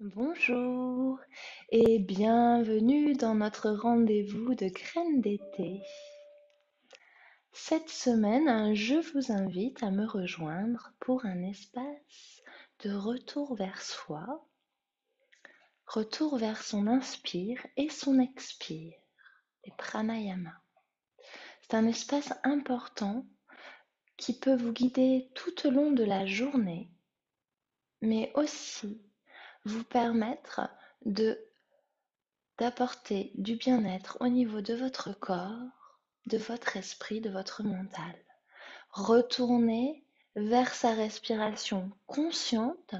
Bonjour et bienvenue dans notre rendez-vous de graines d'été. Cette semaine, je vous invite à me rejoindre pour un espace de retour vers soi, retour vers son inspire et son expire, les pranayama. C'est un espace important qui peut vous guider tout au long de la journée, mais aussi vous permettre d'apporter du bien-être au niveau de votre corps, de votre esprit, de votre mental. Retournez vers sa respiration consciente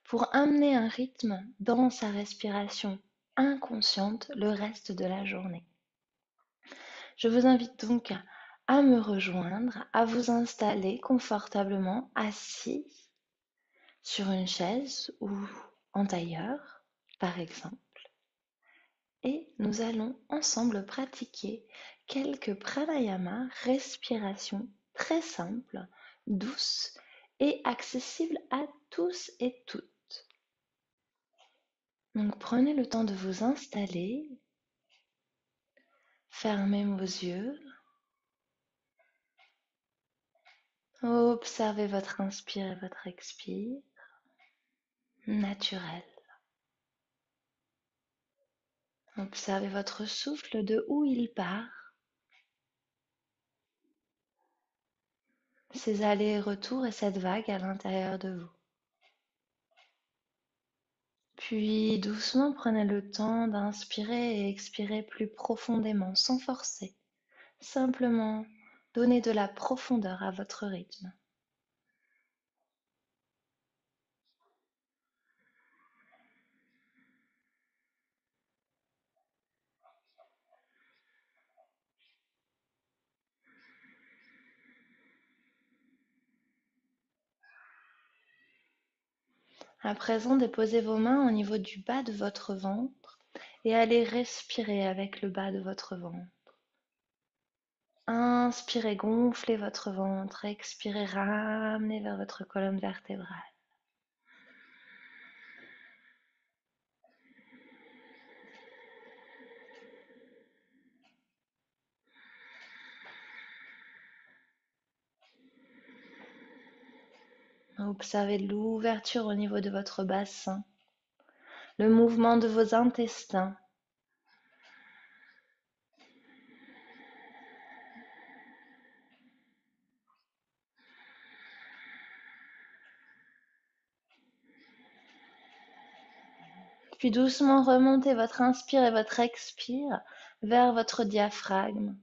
pour amener un rythme dans sa respiration inconsciente le reste de la journée. Je vous invite donc à me rejoindre, à vous installer confortablement assis sur une chaise ou en tailleur, par exemple. Et nous allons ensemble pratiquer quelques pranayama, respirations très simples, douces et accessibles à tous et toutes. Donc prenez le temps de vous installer, fermez vos yeux, observez votre inspire et votre expire, naturel. Observez votre souffle, de où il part, ces allers et retours et cette vague à l'intérieur de vous. Puis doucement prenez le temps d'inspirer et expirer plus profondément, sans forcer. Simplement donnez de la profondeur à votre rythme. À présent, déposez vos mains au niveau du bas de votre ventre et allez respirer avec le bas de votre ventre. Inspirez, gonflez votre ventre. Expirez, ramenez vers votre colonne vertébrale. Observez l'ouverture au niveau de votre bassin, le mouvement de vos intestins. Puis doucement remontez votre inspire et votre expire vers votre diaphragme.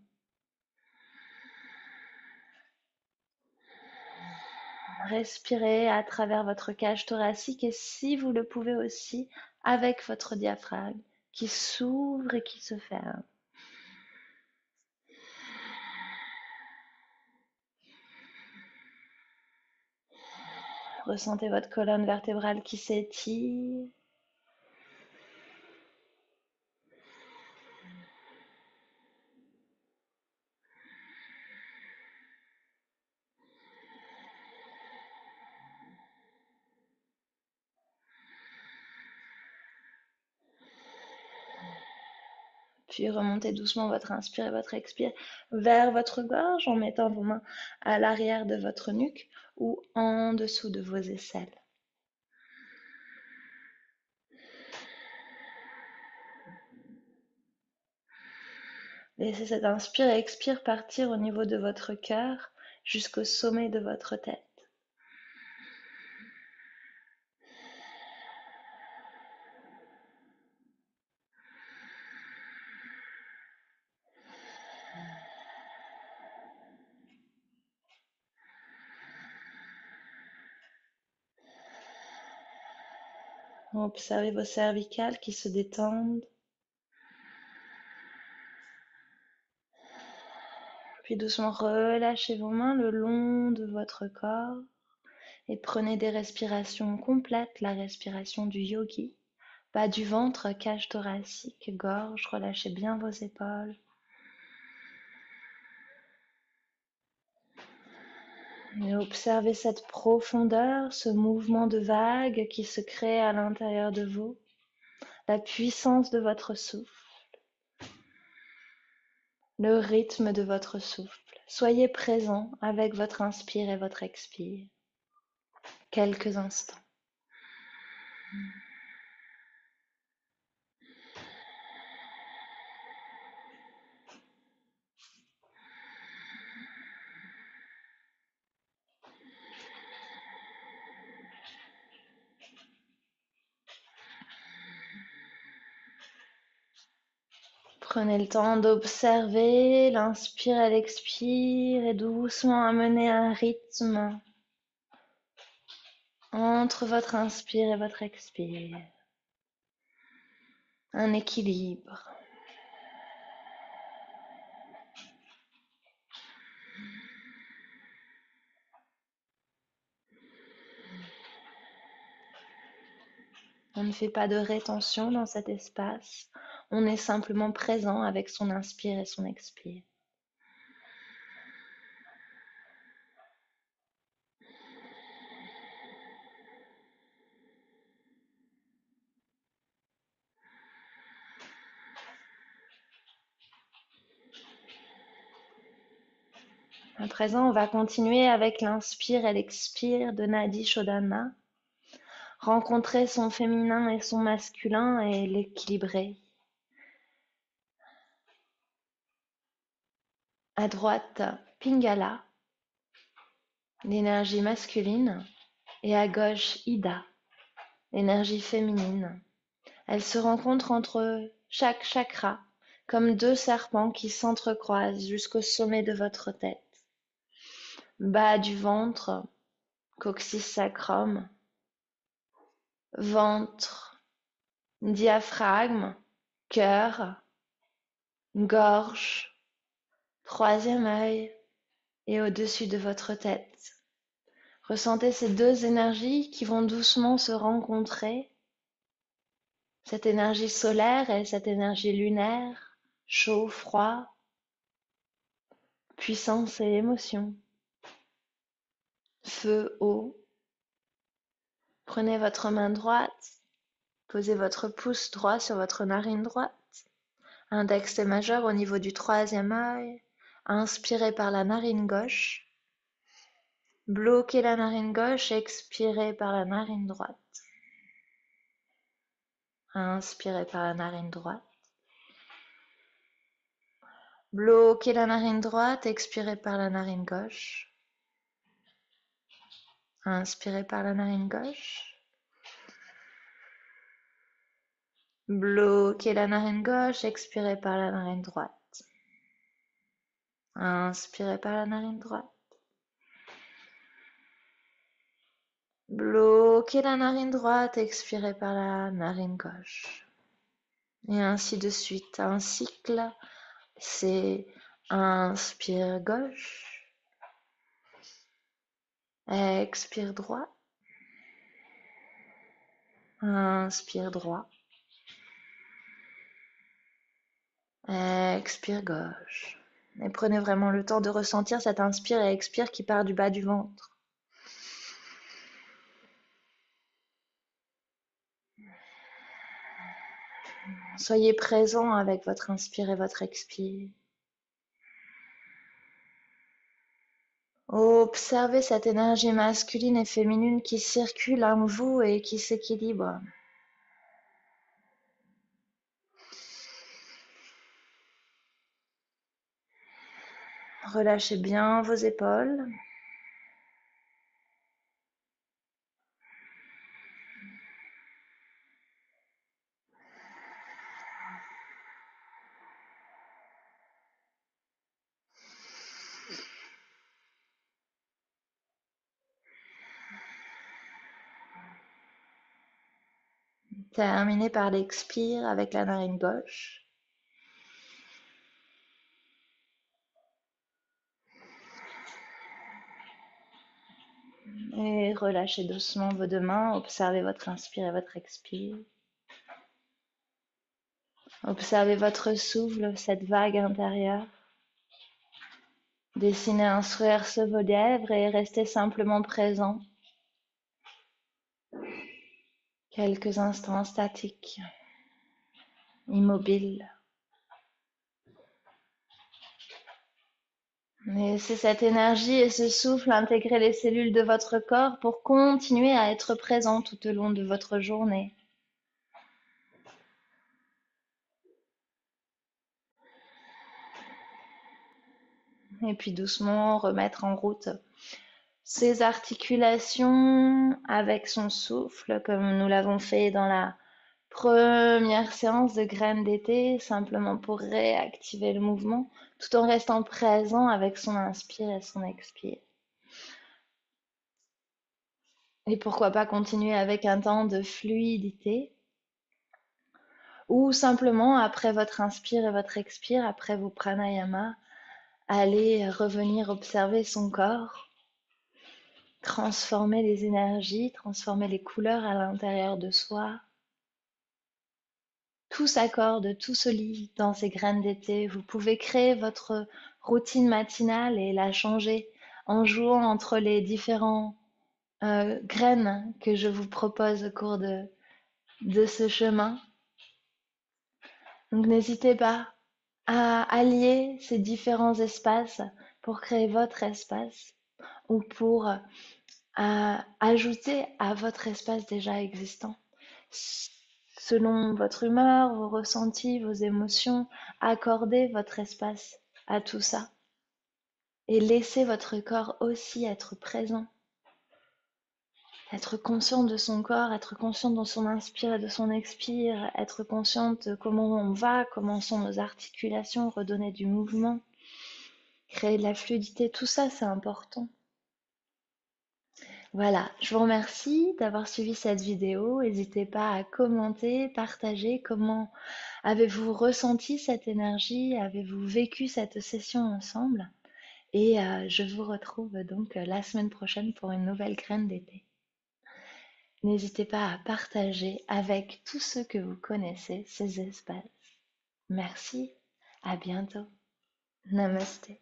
Respirez à travers votre cage thoracique et si vous le pouvez aussi avec votre diaphragme qui s'ouvre et qui se ferme. Ressentez votre colonne vertébrale qui s'étire. Puis remontez doucement votre inspire et votre expire vers votre gorge en mettant vos mains à l'arrière de votre nuque ou en dessous de vos aisselles. Laissez cet inspire et expire partir au niveau de votre cœur jusqu'au sommet de votre tête. Observez vos cervicales qui se détendent. Puis doucement relâchez vos mains le long de votre corps et prenez des respirations complètes, la respiration du yogi. Bas du ventre, cage thoracique, gorge, relâchez bien vos épaules. Et observez cette profondeur, ce mouvement de vague qui se crée à l'intérieur de vous, la puissance de votre souffle, le rythme de votre souffle. Soyez présent avec votre inspire et votre expire. Quelques instants. Prenez le temps d'observer l'inspire et l'expire et doucement amener un rythme entre votre inspire et votre expire. Un équilibre. On ne fait pas de rétention dans cet espace. On est simplement présent avec son inspire et son expire. À présent, on va continuer avec l'inspire et l'expire de Nadi Shodhana. Rencontrer son féminin et son masculin et l'équilibrer. À droite, Pingala, l'énergie masculine, et à gauche, Ida, l'énergie féminine. Elles se rencontrent entre chaque chakra, comme deux serpents qui s'entrecroisent jusqu'au sommet de votre tête. Bas du ventre, coccyx sacrum, ventre, diaphragme, cœur, gorge, troisième œil et au-dessus de votre tête. Ressentez ces deux énergies qui vont doucement se rencontrer, cette énergie solaire et cette énergie lunaire, chaud, froid, puissance et émotion, feu, eau. Prenez votre main droite, posez votre pouce droit sur votre narine droite, index et majeur au niveau du troisième œil, inspirez par la narine gauche, bloquez la narine gauche, expirez par la narine droite. Inspirez par la narine droite. Bloquez la narine droite, expirez par la narine gauche. Inspirez par la narine gauche. Bloquez la narine gauche, expirez par la narine droite. Inspirez par la narine droite. Bloquez la narine droite, expirez par la narine gauche. Et ainsi de suite. Un cycle, c'est inspire gauche, expire droit, inspire droit, expire gauche. Et prenez vraiment le temps de ressentir cet inspire et expire qui part du bas du ventre. Soyez présent avec votre inspire et votre expire. Observez cette énergie masculine et féminine qui circule en vous et qui s'équilibre. Relâchez bien vos épaules. Terminez par l'expire avec la narine gauche. Et relâchez doucement vos deux mains. Observez votre inspire et votre expire. Observez votre souffle, cette vague intérieure. Dessinez un sourire sur vos lèvres et restez simplement présent. Quelques instants statiques, immobiles. Laissez cette énergie et ce souffle intégrer les cellules de votre corps pour continuer à être présent tout au long de votre journée. Et puis doucement remettre en route ses articulations avec son souffle, comme nous l'avons fait dans la première séance de graines d'été, simplement pour réactiver le mouvement, tout en restant présent avec son inspire et son expire. Et pourquoi pas continuer avec un temps de fluidité, ou simplement après votre inspire et votre expire, après vos pranayama, aller revenir observer son corps, transformer les énergies, transformer les couleurs à l'intérieur de soi. Tout s'accorde, tout se lie dans ces graines d'été. Vous pouvez créer votre routine matinale et la changer en jouant entre les différents graines que je vous propose au cours de ce chemin. Donc n'hésitez pas à allier ces différents espaces pour créer votre espace ou pour ajouter à votre espace déjà existant. Selon votre humeur, vos ressentis, vos émotions, accordez votre espace à tout ça et laissez votre corps aussi être présent, être conscient de son corps, être conscient de son inspire et de son expire, être consciente de comment on va, comment sont nos articulations, redonner du mouvement, créer de la fluidité, tout ça c'est important. Voilà, je vous remercie d'avoir suivi cette vidéo. N'hésitez pas à commenter, partager comment avez-vous ressenti cette énergie, avez-vous vécu cette session ensemble. Et je vous retrouve donc la semaine prochaine pour une nouvelle graine d'été. N'hésitez pas à partager avec tous ceux que vous connaissez ces espaces. Merci, à bientôt. Namasté.